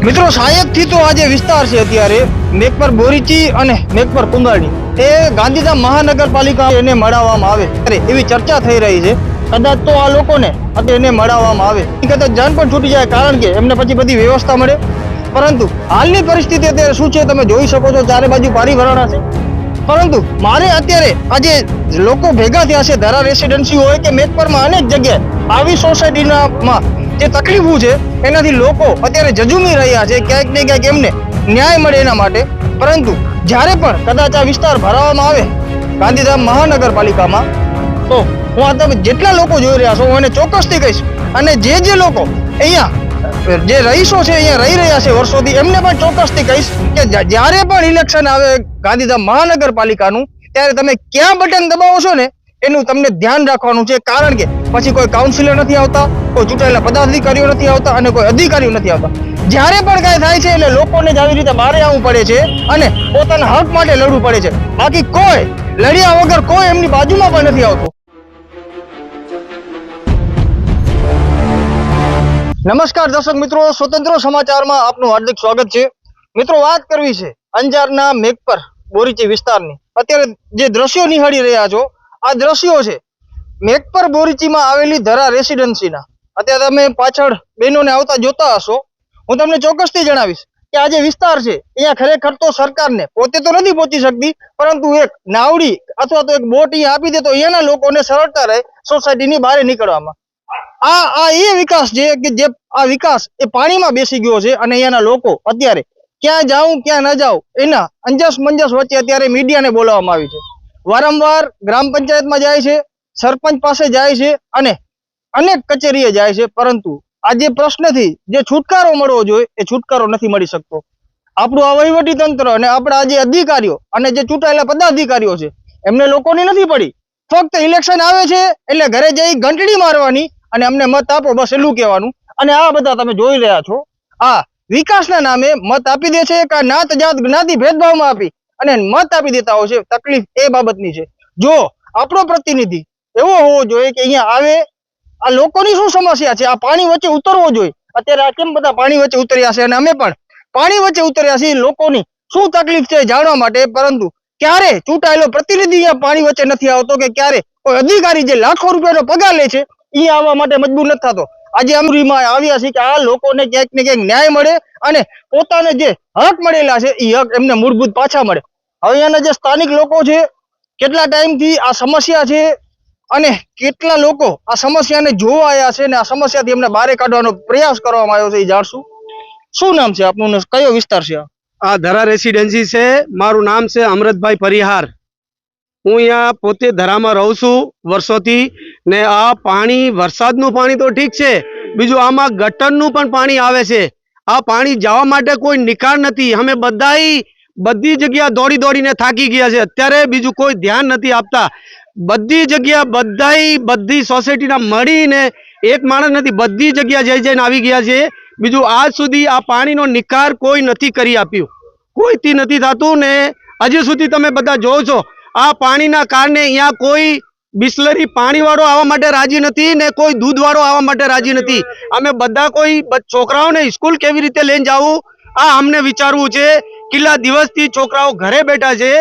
મિત્રો સાયકથી તો આજે વિસ્તાર છે અત્યારે મેઘપર બોરીચી અને મેઘપર કુંગાણી એ ગાંધીધામ મહાનગરપાલિકા એને મળાવવામાં આવે અરે એવી ચર્ચા થઈ રહી છે. કદાચ તો આ લોકોને એને મળાવવામાં આવે કદાચ જાન પણ છૂટી જાય, કારણ કે એમને પછી બધી વ્યવસ્થા મળે. પરંતુ હાલની પરિસ્થિતિ અત્યારે શું છે તમે જોઈ શકો છો, ચારે બાજુ પાણી ભરાણા છે. પરંતુ મારે અત્યારે આજે લોકો ભેગા થયા છે, ધરા રેસિડેન્સી હોય કે મેઘપરમાં અનેક જગ્યાએ આવી સોસાયટીમાં જે તકલીફો છે એનાથી લોકો અત્યારે જજુમી રહ્યા છે, ક્યાંક ને ક્યાંક એમને ન્યાય મળે એના માટે. પરંતુ જ્યારે પણ કદાચ આ વિસ્તાર ભરાવામાં આવે ગાંધીધામ મહાનગરપાલિકામાં, તો હું આ તમે જેટલા લોકો જોઈ રહ્યા છો હું એને ચોક્કસથી કહીશ, અને જે લોકો અહીંયા જે રહીશો છે અહીંયા રહી રહ્યા છે વર્ષોથી એમને પણ ચોક્કસથી કહીશ કે જ્યારે પણ ઇલેક્શન આવે ગાંધીધામ મહાનગરપાલિકાનું, ત્યારે તમે ક્યાં બટન દબાવો છો ને એનું તમને ધ્યાન રાખવાનું છે. કારણ કે પછી કોઈ કાઉન્સિલર નથી આવતા, કોઈ ચૂંટાયેલા પદાધિકારીઓ નથી આવતા અને કોઈ અધિકારીઓ નથી આવતા. જ્યારે પણ કાંઈ થાય છે એટલે લોકોને જ આવી રીતે બહારે આવવું પડે છે અને પોતાના હક માટે લડવું પડે છે. બાકી કોઈ લડ્યા વગર કોઈ એમની બાજુમાં પણ નથી આવતું. નમસ્કાર દર્શક મિત્રો, સ્વતંત્ર સમાચારમાં આપનું હાર્દિક સ્વાગત છે. મિત્રો, વાત કરવી છે અંજારના મેઘપર બોરીચી વિસ્તારની. અત્યારે જે દ્રશ્યો નિહાળી રહ્યા છો આ દ્રશ્યો છે મેઘપર બોરીચીમાં આવેલી ધરા રેસિડેન્સીના. અત્યારે તમે પાછળ બહેનોને આવતા જોતા હશો. હું તમને ચોક્કસથી જણાવીશ કે આ જે વિસ્તાર છે અહીંયા ખરેખર તો સરકારને પોતે તો નથી પહોંચી શકતી, પરંતુ એક નાવડી અથવા તો એક બોટ અહીંયા આપી દે તો અહીંયાના લોકોને સરળતા રહે સોસાયટીની બહાર નીકળવામાં. આ એ વિકાસ છે કે જે આ વિકાસ એ પાણીમાં બેસી ગયો છે અને અહીંયાના લોકો અત્યારે ક્યાં જાઉં ક્યાં ન જાઉં એના અંજસ મંજસ વચ્ચે અત્યારે મીડિયાને બોલાવવામાં આવી છે. વારંવાર ગ્રામ પંચાયતમાં જાય છે, સરપંચ પાસે જાય છે અને અનેક કચેરીએ જાય છે, પરંતુ આ જે પ્રશ્નથી જે છુટકારો મળવો જોઈએ એ છુટકારો નથી મળી શકતો. આપણું આ વહીવટી તંત્ર અને આપણા જે અધિકારીઓ અને જે ચૂંટાયેલા પદાધિકારીઓ છે એમને લોકોની નથી પડી. ફક્ત ઇલેક્શન આવે છે એટલે ઘરે જઈ ઘંટડી મારવાની અને અમને મત આપો, બસ એટલું કહેવાનું. અને આ બધા તમે જોઈ રહ્યા છો આ વિકાસના નામે મત આપી દે છે કે નાત જાત જ્ઞાતિ ભેદભાવમાં આપી અને મત આપી દેતા હોય છે. તકલીફ એ બાબતની છે. જો આપણો પ્રતિનિધિ એવો હોવો જોઈએ કે અહીંયા આવે, આ લોકોની શું સમસ્યા છે, આ પાણી વચ્ચે ઉતરવો જોઈએ. અત્યારે આ કેમ બધા પાણી વચ્ચે ઉતર્યા છે અને અમે પણ પાણી વચ્ચે ઉતર્યા છીએ લોકોની શું તકલીફ છે જાણવા માટે. પરંતુ ક્યારે ચૂંટાયેલો પ્રતિનિધિ અહીંયા પાણી વચ્ચે નથી આવતો કે ક્યારે કોઈ અધિકારી જે લાખો રૂપિયાનો પગાર લે છે અહીંયા આવવા માટે મજબૂર નથી થતો. આજે અમરીમાં આવ્યા છે કે આ લોકોને ક્યાંક ને ક્યાંક ન્યાય મળે અને પોતાને જે હક મળેલા છે એ હક એમને મૂળભૂત પાછા મળે. હવે અહીંયાના જે સ્થાનિક લોકો છે કેટલા ટાઈમથી આ સમસ્યા છે અને કેટલા લોકો આ સમસ્યાને જોવા આવ્યા છે અને આ સમસ્યાથી એમને બહાર કાઢવાનો પ્રયાસ કરવામાં આવ્યો છે એ જાણશું. શું નામ છે આપનું, કયો વિસ્તાર છે? આ ધરા રેસિડેન્સી છે. મારું નામ છે અમૃતભાઈ પરિહાર. હું અહીંયા પોતે ધરામાં રહું છું વર્ષોથી. ને આ પાણી, વરસાદનું પાણી તો ઠીક છે, બીજું આમાં ગટરનું પણ પાણી આવે છે. આ પાણી જવા માટે કોઈ નિકાલ નથી. અમે બધી જગ્યા દોડીને થાકી ગયા છે. અત્યારે બીજું કોઈ ધ્યાન નથી આપતા. બધી જગ્યા બધી સોસાયટીના મળીને એક માણસ નથી, બધી જગ્યા જઈને આવી ગયા છે. બીજું આજ સુધી આ પાણીનો નિકાલ કોઈ નથી કરી આપ્યું, કોઈથી નથી થતું. ને હજી સુધી તમે બધા જોવો છો આ પાણીના કારણે અહીંયા કોઈ બિસ્લરી પાણી વાળો આવવા માટે રાજી નથી ને કોઈ દૂધ વાળો આવવા માટે રાજી નથી. અમે બધા કોઈ છોકરાઓને સ્કૂલ કેવી રીતે લઈને જવું આ અમને વિચારવું છે. કેટલા દિવસથી છોકરાઓ ઘરે બેઠા છે,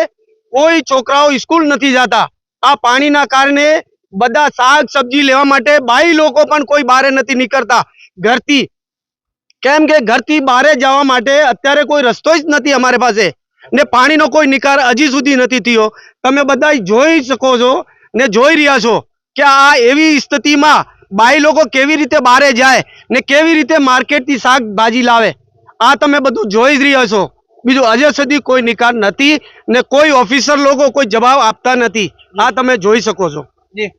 કોઈ છોકરાઓ સ્કૂલ નથી જતા. આ પાણીના કારણે બધા શાક સબ્જી લેવા માટે બાઈ લોકો પણ કોઈ બહાર નથી નીકળતા ઘરથી, કેમ કે ઘરથી બહાર જવા માટે અત્યારે કોઈ રસ્તો જ નથી અમારી પાસે. ને પાણીનો કોઈ નિકાલ હજી સુધી નથી થયો. તમે બધા જોઈ શકો છો ને જોઈ રહ્યા છો કે આ એવી સ્થિતિમાં બાઈ લોકો કેવી રીતે બહાર જાય ને કેવી રીતે માર્કેટથી શાકભાજી લાવે, આ તમે બધું જોઈ જ રહ્યા છો. બીજું હજી સુધી કોઈ નિકાલ નથી ને કોઈ ઓફિસર લોકો કોઈ જવાબ આપતા નથી. આ તમે જોઈ શકો છો. જી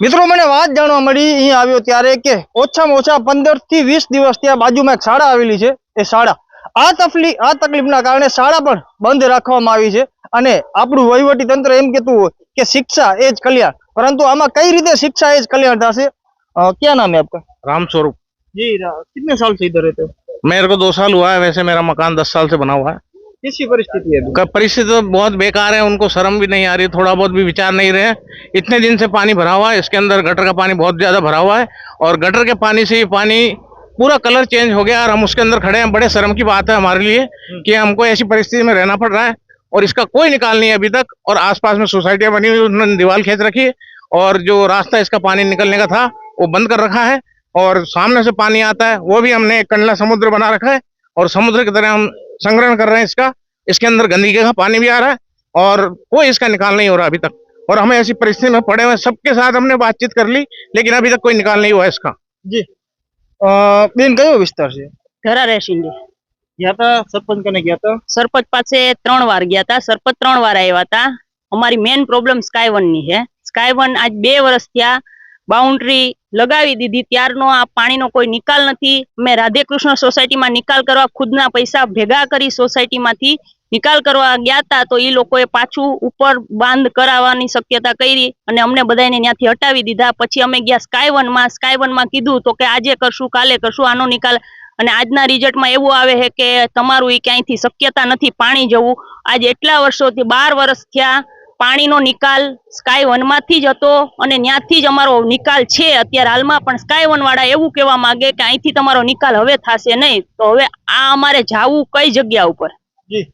મિત્રો, મને વાત જાણવા મળી અહીંયા આવ્યો ત્યારે કે ઓછામાં ઓછા 15 થી 20 દિવસ ત્યાં બાજુમાં એક શાળા આવેલી છે. એ શાળા આ તકલીફના કારણે શાળા પણ બંધ રાખવામાં આવી છે. અને આપણું વહીવટી તંત્ર એમ કહેતું હોય કે શિક્ષા એ જ કલ્યાણ, પરંતુ આમાં કઈ રીતે શિક્ષા એ જ कल्याण થશે? क्या नाम है आपका? राम स्वरूप जी, कितने साल से इधर रहते हो? मेरे को 2 साल हुआ है। वैसे मेरा मकान 10 साल से बना हुआ है। कैसी परिस्थिति है? परिस्थिति तो बहुत बेकार है, उनको शर्म भी नहीं आ रही, थोड़ा बहुत भी विचार नहीं रहे। इतने दिन से पानी भरा हुआ है, इसके अंदर गटर का पानी बहुत ज्यादा भरा हुआ है और गटर के पानी से ही पानी पूरा कलर चेंज हो गया और हम उसके अंदर खड़े हैं। बड़े शर्म की बात है हमारे लिए कि हमको ऐसी परिस्थिति में रहना पड़ रहा है और इसका कोई निकाल नहीं है अभी तक। और आसपास में सोसाइटियां बनी हुई, उन्होंने दीवार खींच रखी है और जो रास्ता इसका पानी निकलने का था वो बंद कर रखा है। और सामने से पानी आता है वो भी हमने एक कंडला समुद्र बना रखा है और समुद्र की तरह हम संग्रहण कर रहे हैं इसका। इसके अंदर गंदगी का पानी भी आ रहा है और कोई इसका निकाल नहीं हो रहा अभी तक। और हमें ऐसी परिस्थिति में पड़े हुए, सबके साथ हमने बातचीत कर ली लेकिन अभी तक कोई निकाल नहीं हुआ इसका। જી બેન કયો વિસ્તાર છે? ઘરા રેશિંડે ગયા હતા સરપંચ કને ગયા હતા? સરપંચ પાસે 3 વાર ગયા હતા. સરપંચ 3 વાર આવ્યા હતા. અમારી મેન પ્રોબ્લેમ સ્કાય વન ની છે. સ્કાય વન આજ 2 વર્ષ થયા બાઉન્ડ્રી લગાવી દીધી ત્યારનો આ પાણીનો કોઈ નિકાલ નથી. અમે રાધેકૃષ્ણ સોસાયટીમાં નિકાલ કરવા ખુદના પૈસા ભેગા કરી સોસાયટીમાંથી નિકાલ કરવા ગયા હતા તો એ લોકોએ પાછું ઉપર બાંધ કરાવવાની શક્યતા કરી અને અમને બધાને ત્યાંથી હટાવી દીધા. પછી અમે ગયા સ્કાય વનમાં કીધું તો કે આજે કરશું કાલે કરશું આનો નિકાલ. અને આજના રિઝલ્ટમાં એવું આવે છે કે તમારું એ ક્યાંયથી શક્યતા નથી પાણી જવું. આજ એટલા વર્ષોથી 12 વર્ષ થયા પાણીનો નિકાલ સ્કાય વનમાંથી જ હતો અને ત્યાંથી જ અમારો નિકાલ છે અત્યારે હાલમાં. પણ સ્કાય વન વાળા એવું કહેવા માંગે કે અહીંથી તમારો નિકાલ હવે થશે નહીં. તો હવે આ અમારે જાવું કઈ જગ્યા ઉપર? જી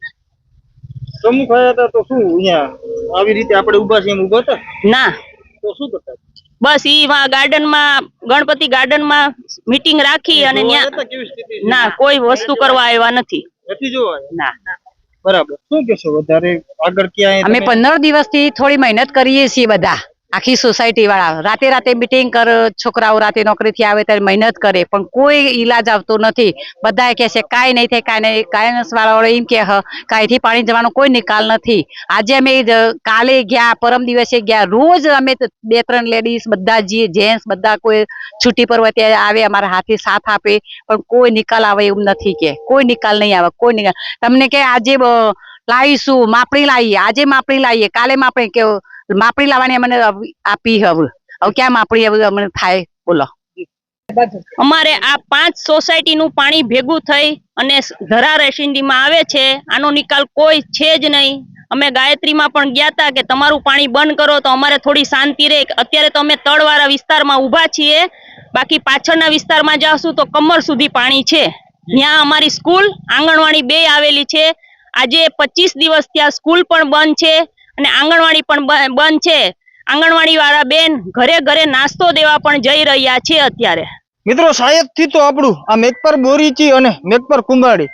પ્રમુખ આવ્યા હતા તો શું અહીંયા આવી રીતે આપણે ઊભા છીએ એમ ઊભા હતા ના, તો શું કરતા? બસ ઈ ગાર્ડનમાં ગણપતિ ગાર્ડનમાં મીટિંગ રાખી અને જોવા ત્યાં હતા કેવી સ્થિતિ છે? ના કોઈ વસ્તુ કરવા આવ્યા નથી. નથી જોવા આવ્યા? ના બરાબર. શું કહેશો વધારે આગળ ક્યાં અમે 15 દિવસથી થોડી મહેનત કરીએ છીએ બધા આખી સોસાયટી વાળા. રાતે મીટિંગ કરે, છોકરાઓ રાતે નોકરીથી આવે ત્યારે મહેનત કરે પણ કોઈ ઈલાજ આવતો નથી. બધા કહે છે કાંઈ નહીં થાય, કાંઈ નહીં. કાયન્સ વાળાઓ એમ કે કાંઈથી પાણી જવાનો કોઈ નિકાલ નથી. આજે અમે કાલે ગયા, પરમ દિવસે ગયા, રોજ અમે 2-3 લેડીઝ બધા જે જેન્ટ્સ બધા કોઈ છૂટી પર હોય ત્યારે આવે, અમારા હાથે સાથ આપે પણ કોઈ નિકાલ આવે એવું નથી. કે કોઈ નિકાલ નહીં આવે, કોઈ નિકાલ. તમને કે આજે લાવીશું માપણી લાવીએ, આજે માપણી લાવીએ, કાલે માપણી કે માપણી લાવવાની અમને આપી. હવે ક્યાં માપણી હવે અમને થાય બોલો? અમારે આ 5 સોસાયટીનું પાણી ભેગું થઈ અને ધરા રેશિંડીમાં આવે છે. આનો નિકાલ કોઈ છે જ નહીં. અમે ગાયત્રીમાં પણ ગયા હતા કે તમારું પાણી બંધ કરો તો અમારે થોડી શાંતિ રહે. અત્યારે તો અમે તળવાળા વિસ્તારમાં ઊભા છીએ, બાકી પાછળના વિસ્તારમાં જાશું તો કમર સુધી પાણી છે. ત્યાં અમારી સ્કૂલ આંગણવાડી 2 આવેલી છે. આજે 25 દિવસ ત્યાં સ્કૂલ પણ બંધ છે અને આંગણવાડી પણ બંધ છે. આંગણવાડી વાળા બેન ઘરે ઘરે નાસ્તો દેવા પણ જઈ રહ્યા છે અત્યારે. મિત્રો શાયદથી તો આપણું આ મેઘપર બોરીચી અને મેઘપર કુંભાડી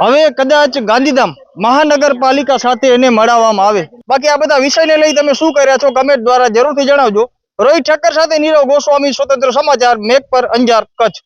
હવે કદાચ ગાંધીધામ મહાનગરપાલિકા સાથે એને મળાવવામાં આવે. બાકી આ બધા વિષયને લઈ તમે શું કર્યા છો કમેન્ટ દ્વારા જરૂરથી જણાવજો. રોહિત ઠક્કર સાથે નીરવ ગોસ્વામી, સ્વતંત્ર સમાચાર, મેઘપર, અંજાર, કચ્છ.